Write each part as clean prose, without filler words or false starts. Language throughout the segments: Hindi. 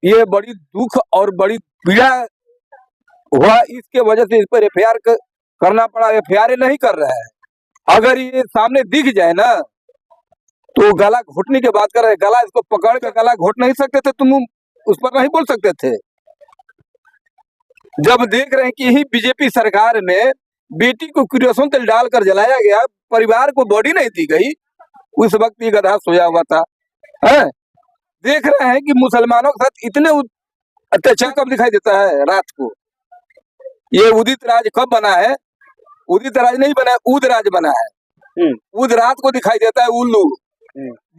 ये बड़ी दुख और बड़ी पीड़ा हुआ, इसके वजह से इस पर एफआईआर करना पड़ा। एफआईआर नहीं कर रहा है। अगर ये सामने दिख जाए ना तो गला घोटने की बात कर रहे हैं। गला इसको पकड़ कर गला घोट नहीं सकते थे, तुम उस पर नहीं बोल सकते थे। जब देख रहे हैं कि यही बीजेपी सरकार में बेटी को किरोसिन तेल डालकर जलाया गया, परिवार को बॉडी नहीं दी गई, उस वक्त ये गधा सोया हुआ था। है? देख रहे हैं कि मुसलमानों के साथ इतने अत्याचार कब दिखाई देता है? रात को। ये उदित राज कब बना है? उदित राज नहीं बना है, उद राज बना है। उद रात को दिखाई देता है, उल्लू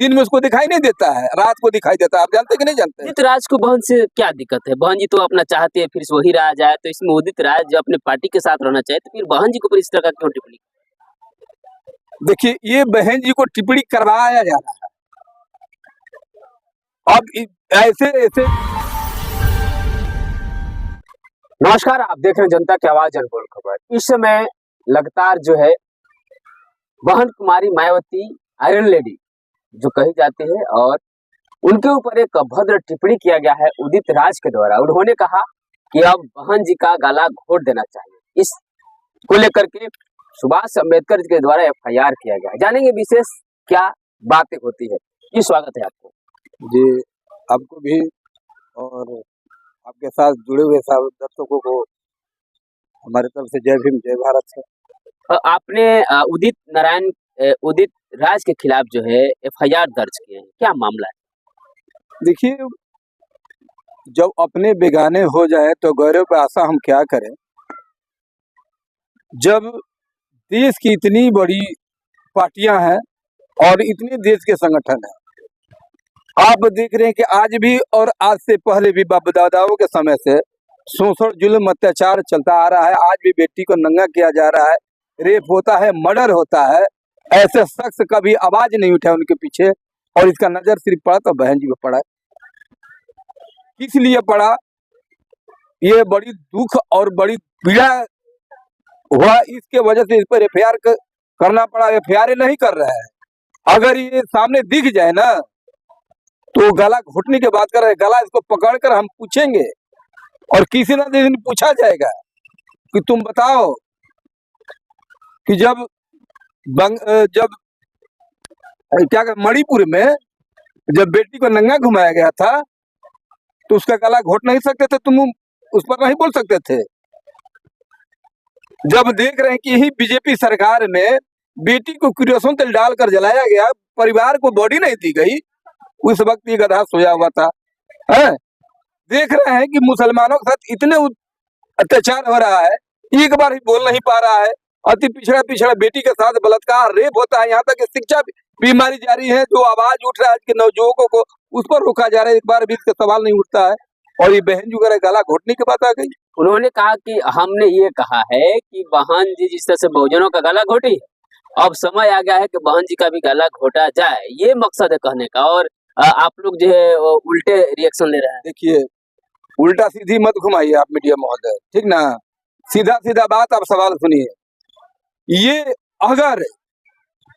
दिन में उसको दिखाई नहीं देता है, रात को दिखाई देता है। आप जानते कि नहीं जानते? उदित राज को बहन से क्या दिक्कत है? बहन जी तो अपना चाहते हैं फिर वही राज आए, तो इसमें उदित राज जो अपने पार्टी के साथ रहना चाहे, तो फिर बहन जी को पर इस तरह का क्यों टिप्पणी? देखिए, ये बहन जी को टिप्पणी करवाया जा रहा है। अब ऐसे ऐसे। नमस्कार, आप देख रहे हैं जनता की आवाज अनमोल खबर। इस समय लगातार जो है बहन कुमारी मायावती आयरन लेडी जो कही जाती है, और उनके ऊपर एक अभद्र टिप्पणी किया गया है उदित राज के द्वारा। उन्होंने कहा कि अब बहन जी का गला घोट देना चाहिए। इस को लेकर के सुभाष अम्बेडकर जी के द्वारा एफआईआर किया गया है। जानेंगे विशेष क्या बातें होती है। ये स्वागत है आपको। जी, आपको भी और आपके साथ जुड़े हुए सब दर्शकों को हमारे तरफ से जय भीम, जय भारत है। आपने उदित राज के खिलाफ जो है एफआईआर दर्ज किए हैं, क्या मामला है? देखिए, जब अपने बेगाने हो जाए तो गौरव पे आशा हम क्या करें। जब देश की इतनी बड़ी पार्टियां हैं और इतने देश के संगठन हैं, आप देख रहे हैं कि आज भी और आज से पहले भी बाप दादाओं के समय से शोषण, जुल्म, अत्याचार चलता आ रहा है। आज भी बेटी को नंगा किया जा रहा है, रेप होता है, मर्डर होता है। ऐसे शख्स कभी आवाज नहीं उठा उनके पीछे, और इसका नजर सिर्फ पड़ा तो बहन जी को पड़ा। किस लिए पड़ा? ये बड़ी दुख और बड़ी पीड़ा हुआ, इसके वजह से इस पर एफआईआर करना पड़ा। एफआईआर नहीं कर रहा है। अगर ये सामने दिख जाए ना तो गला घोटने की बात कर रहे हैं। गला इसको पकड़कर हम पूछेंगे, और किसी ना दिन पूछा जाएगा कि तुम बताओ कि जब क्या मणिपुर में जब बेटी को नंगा घुमाया गया था तो उसका गला घोट नहीं सकते थे, तुम उस पर नहीं बोल सकते थे। जब देख रहे हैं कि यही बीजेपी सरकार में बेटी को किरोसिन तेल डालकर जलाया गया, परिवार को बॉडी नहीं दी गई, उस वक्त ये गधा सोया हुआ था। है? देख रहे हैं कि मुसलमानों के साथ इतने अत्याचार हो रहा है, एक बार ही बोल नहीं पा रहा है। अति पिछड़ा बेटी के साथ बलात्कार, रेप होता है। यहाँ तक शिक्षा भी मारी जा रही है। जो आवाज उठ रहा है कि नवयुवकों को, उस पर रोका जा रहा है। एक बार भी इसका सवाल नहीं उठता है, और ये बहन जो करे गला घोटने की बात आ गई। उन्होंने कहा कि हमने ये कहा है कि बहन जी जिस तरह से बहुजनों का गला घोटी, अब समय आ गया है कि बहन जी का भी गला घोटा जाए। ये मकसद है कहने का, और आप लोग जो है उल्टे रिएक्शन ले रहे हैं। देखिए, उल्टा सीधी मत घुमाइए आप मीडिया महोदय, ठीक ना? सीधा सीधा बात, आप सवाल सुनिए। ये अगर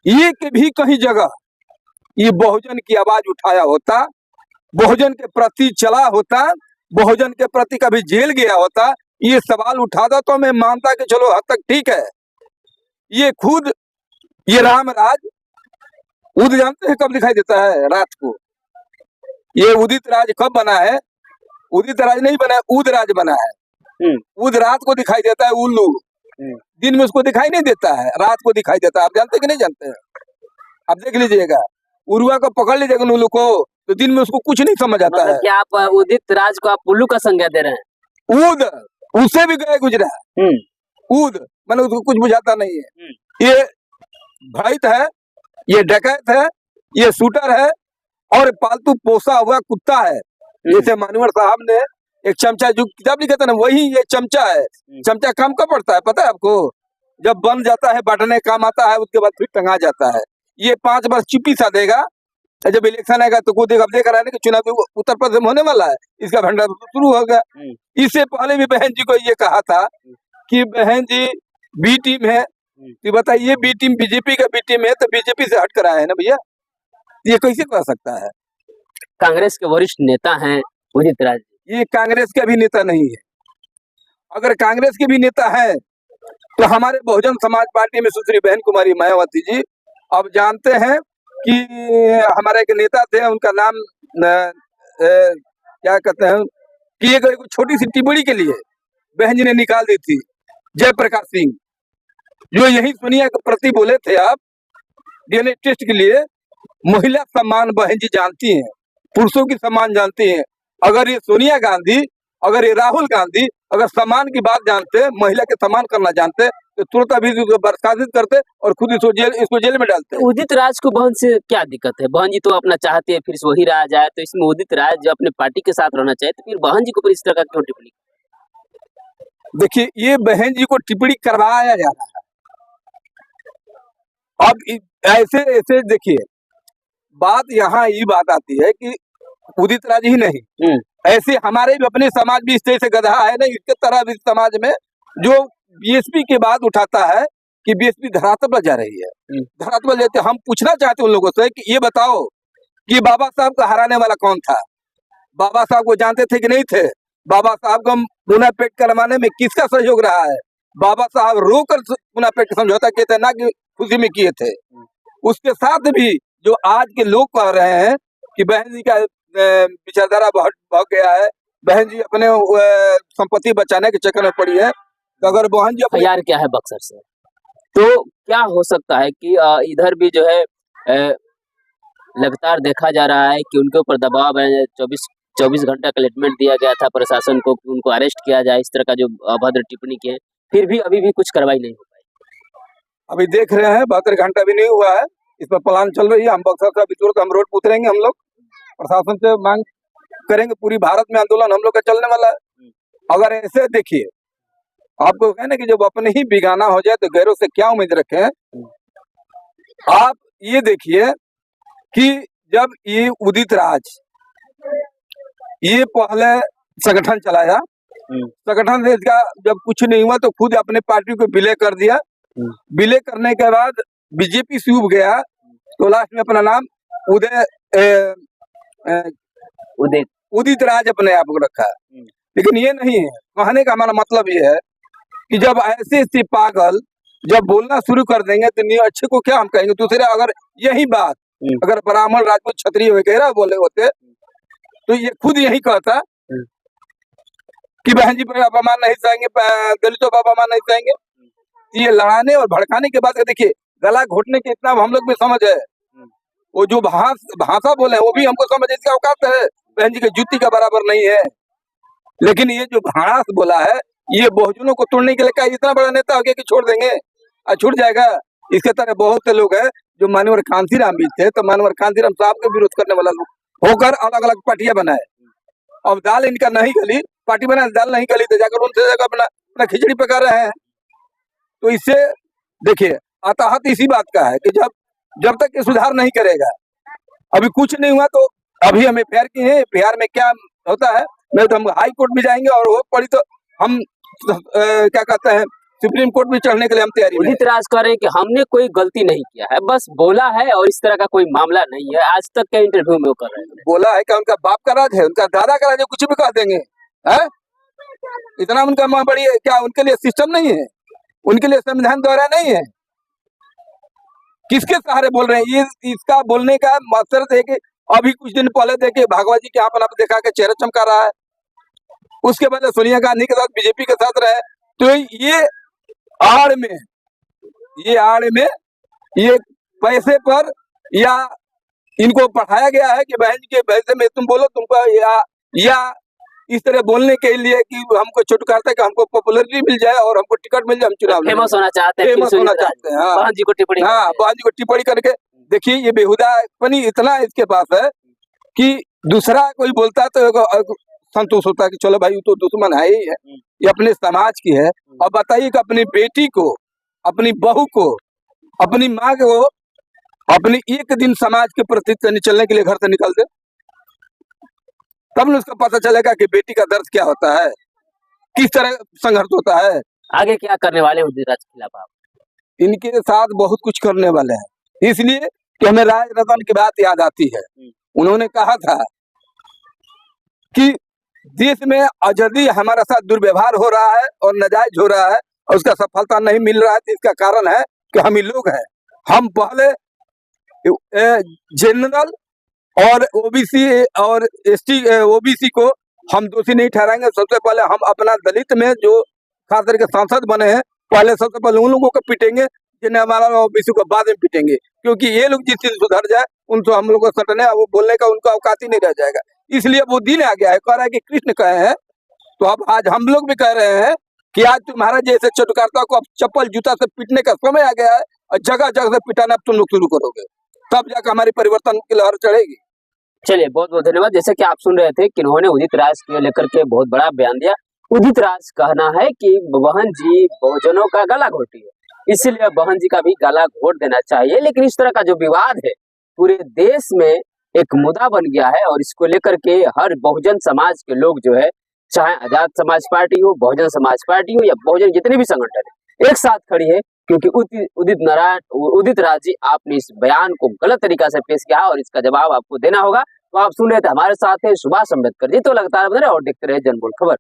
ये के भी कहीं जगह ये बहुजन की आवाज उठाया होता, बहुजन के प्रति चला होता, बहुजन के प्रति कभी जेल गया होता, ये सवाल उठाता तो मैं मानता कि चलो हद तक ठीक है। ये खुद ये राम राज उद जानते हैं कब दिखाई देता है? रात को। ये उदित राज कब बना है? उदित राज नहीं बना है, उद राज बना है। उद रात को दिखाई देता है, उल्लू दिन में उसको दिखाई नहीं देता है, रात को दिखाई देता है। आप जानते कि नहीं जानते हैं? आप देख लीजिएगा, उरुआ को पकड़ लीजिएगा उल्लू को, तो दिन में उसको कुछ नहीं समझ आता है। क्या आप उदित राज को आप उल्लू का संज्ञा दे रहे हैं? उद उससे भी गए गुजरा। उद मैंने उसको कुछ बुझाता नहीं है। ये भैत है, ये डकैत है, ये शूटर है, और पालतू पोसा हुआ कुत्ता है। जैसे मानवर साहब ने एक चमचा जो किताब लिखा था ना, वही ये चमचा है। चमचा काम कब पड़ता है पता है आपको? जब बन जाता है, बांटने काम आता है, उसके बाद फिर टंगा जाता है। ये 5 वर्ष चुप्पी सा देगा, जब इलेक्शन आएगा तो खुद देख रहा है कि चुनाव उत्तर प्रदेश में होने वाला है, इसका भंडार शुरू होगा। इससे पहले भी बहन जी को ये कहा था कि बहन जी बी टीम है, तो बताइए बी टीम बीजेपी का बी टीम है, तो बीजेपी से हट कर आया है ना भैया, ये कैसे कर सकता है? कांग्रेस के वरिष्ठ नेता हैं उदित राज। ये कांग्रेस के भी नेता नहीं है। अगर कांग्रेस के भी नेता है तो हमारे बहुजन समाज पार्टी में सुश्री बहन कुमारी मायावती जी, अब जानते हैं कि हमारे एक नेता थे, उनका नाम क्या कहते हैं कि एक छोटी सी टिप्पणी के लिए बहन जी ने निकाल दी थी, जयप्रकाश सिंह, जो यही सोनिया के प्रति बोले थे। आप डीएनए टेस्ट के लिए महिला सम्मान बहन जी जानती हैं, पुरुषों की सम्मान जानती हैं। अगर ये सोनिया गांधी, अगर ये राहुल गांधी अगर सम्मान की बात जानते, महिला के सम्मान करना जानते, तो तुरंत अभी बर्खास्त करते और खुद इसको जेल में डालते। उदित राज को बहन से क्या दिक्कत है? बहन जी तो अपना चाहते हैं फिर से वही रहा जाए, तो इसमें उदित राज जो अपने पार्टी के साथ रहना चाहे, तो फिर बहन जी को फिर इस तरह का क्यों टिप्पणी? देखिए, ये बहन जी को टिप्पणी करवाया जा रहा है। अब ऐसे ऐसे देखिए, बात यहाँ ये बात आती है कि उदित राज ही नहीं, ऐसे हमारे भी अपने समाज भी इस तरह से गधा है ना, इसके तरह भी समाज में जो बीएसपी के बाद उठाता है कि बीएसपी धरातल पर जा रही है, धरातल पर जाते। हम पूछना चाहते हैं उन लोगों से कि ये बताओ कि बाबा साहब को हराने वाला कौन था? बाबा साहब को जानते थे कि नहीं थे? बाबा साहब को पुनः पेट करवाने में किसका सहयोग रहा है? बाबा साहब रोकर पुनः पेट समझौता किए थे, ना कि खुशी में किए थे। उसके साथ भी जो आज के लोग कह रहे हैं कि बहन जी का विचारधारा बहुत भाग गया है, बहन जी अपने संपत्ति बचाने के चक्कर में पड़ी है, तो अगर बहन जी यार क्या है बक्सर से, तो क्या हो सकता है कि इधर भी जो है लगातार देखा जा रहा है कि उनके ऊपर दबाव है, 24 घंटा का कमिटमेंट दिया गया था प्रशासन को, उनको अरेस्ट किया जाए, इस तरह का जो अभद्र टिप्पणी की है, फिर भी अभी भी कुछ कार्रवाई नहीं हो पाई। अभी देख रहे हैं 72 घंटा भी नहीं हुआ है, इस पर प्लान चल रही है। हम बक्सर से अभी तुरंत हम रोड पे उतरेंगे, हम लोग प्रशासन से मांग करेंगे, पूरी भारत में आंदोलन हम लोग का चलने वाला है। अगर ऐसे देखिए, आपको कहना कि जब अपने ही बिगाना हो जाए तो गैरों से क्या उम्मीद रखें। आप ये देखिए कि जब ये उदित राज ये पहले संगठन चलाया, संगठन से इसका जब कुछ नहीं हुआ तो खुद अपने पार्टी को विलय कर दिया। विलय करने के बाद बीजेपी से उब गया, तो लास्ट में अपना नाम उदित राज अपने आप को रखा है। लेकिन ये नहीं है, कहने का हमारा मतलब ये है कि जब ऐसे पागल जब बोलना शुरू कर देंगे तो नहीं अच्छे को क्या हम कहेंगे। दूसरे अगर यही बात अगर ब्राह्मण राजपूत क्षत्रिय वगैरह बोले होते तो ये खुद यही कहता कि बहन जी पर अपमान नहीं सहेंगे, दलितों पर अपमान नहीं सहेंगे। ये लड़ाने और भड़काने के बाद देखिए, गला घोटने के इतना हम लोग भी समझ है, वो जो भाषा बोले वो भी हमको समझ, इसका औकात है बहन जी के जूती का बराबर नहीं है। लेकिन ये जो भाड़ास बोला है, ये बहुजनों को तोड़ने के लिए क्या इतना बड़ा नेता हो गया कि छोड़ देंगे? छूट जाएगा। इसके तरह बहुत से लोग हैं जो मानवर कांसीराम भी थे, तो मानवर कांसीराम साहब के विरोध करने वाला लोग होकर अलग अलग पार्टियां बनाए। अब दाल इनका नहीं गली, पार्टी बनाए, दाल नहीं गली तो जाकर उनसे जगह अपना खिचड़ी पका रहे हैं। तो इससे देखिए, अताहत इसी बात का है कि जब तक ये सुधार नहीं करेगा, अभी कुछ नहीं हुआ तो अभी हम एफआईआर किए हैं, एफआईआर में क्या होता है, नहीं तो हम हाई कोर्ट में जाएंगे और वो पड़ी तो हम क्या कहते हैं सुप्रीम कोर्ट में चढ़ने के लिए हम तैयारी। उदित राज कह रहे हैं कि हमने कोई गलती नहीं किया है, बस बोला है और इस तरह का कोई मामला नहीं है। आज तक के इंटरव्यू में वो कर रहे हैं, बोला है कि उनका बाप का राज है, उनका दादा का राज है, कुछ भी कह देंगे है? इतना उनका बड़ी क्या उनके लिए सिस्टम नहीं है, उनके लिए संविधान द्वारा नहीं है। किसके सहारे बोल रहे हैं? ये इसका बोलने का मकसद है कि अभी कुछ दिन पहले देखिए भागवत जी के यहाँ पर आप देखा के चेहरा चमका रहा है, उसके बाद सोनिया गांधी के साथ बीजेपी के साथ रहे। तो ये आड़ में ये पैसे पर या इनको पढ़ाया गया है कि बहन जी के पैसे में तुम बोलो तुमको या इस तरह बोलने के लिए कि हमको छुटकारा कि हमको पॉपुलरिटी मिल जाए और हमको टिकट मिल जाए, हम चुनाव फेमस होना चाहते हैं, फेमस होना चाहते हैं। बहन जी को टिप्पणी, हाँ, बहन जी को टिप्पणी करके देखिए, ये बेहुदापनी इतना इसके पास है कि दूसरा कोई बोलता है तो संतोष होता है कि चलो भाई तो दुश्मन है ही है, ये अपने समाज की है। और बताइए कि अपनी बेटी को, अपनी बहू को, अपनी माँ को अपनी एक दिन समाज के प्रति चलने के लिए घर से निकल दे, तब न उसको पता चलेगा कि बेटी का दर्द क्या होता है, किस तरह संघर्ष होता है। आगे क्या करने वाले उदित राज के खिलाफ आप? इनके साथ बहुत कुछ करने वाले हैं, इसलिए कि हमें राज रतन की बात याद आती है। उन्होंने कहा था कि देश में यदि हमारा साथ दुर्व्यवहार हो रहा है और नाजायज हो रहा है और उसका सफलता नहीं मिल रहा है, तो इसका कारण है कि हम ही लोग हैं। हम पहले जनरल और ओबीसी और एसटी ओबीसी को हम दोषी नहीं ठहराएंगे। सबसे पहले हम अपना दलित में जो खास करके सांसद बने हैं, पहले सबसे पहले उन लोगों को पीटेंगे जिन्हें हमारा ओबीसी को बाद में पीटेंगे, क्योंकि ये लोग जिस दिन सुधर जाए उनसे हम लोग को सटने वो बोलने का उनका औकात ही नहीं रह जाएगा। इसलिए वो दिन आ गया है, कह रहा है कि कृष्ण कहे हैं, तो अब आज हम लोग भी कह रहे हैं कि आज तुम्हारा जैसे चटुकारता को अब चप्पल जूता से पीटने का समय आ गया है और जगह जगह से पिटाना अब तुम लोग शुरू करोगे, तब जाकर हमारी परिवर्तन की लहर चढ़ेगी। चलिए, बहुत बहुत धन्यवाद। जैसे कि आप सुन रहे थे कि उन्होंने उदित राज को लेकर के बहुत बड़ा बयान दिया। उदित राज कहना है कि बहन जी बहुजनों का गला घोटी है, इसीलिए बहन जी का भी गला घोट देना चाहिए। लेकिन इस तरह का जो विवाद है पूरे देश में एक मुद्दा बन गया है और इसको लेकर के हर बहुजन समाज के लोग जो है, चाहे आजाद समाज पार्टी हो, बहुजन समाज पार्टी हो या बहुजन जितने भी संगठन है, एक साथ खड़ी है, क्योंकि उदित राज जी आपने इस बयान को गलत तरीका से पेश किया और इसका जवाब आपको देना होगा। तो आप सुन रहे थे, हमारे साथ है सुभाष अम्बेडकर जी। तो लगातार बने रहे और देखते रहे जनबोल खबर।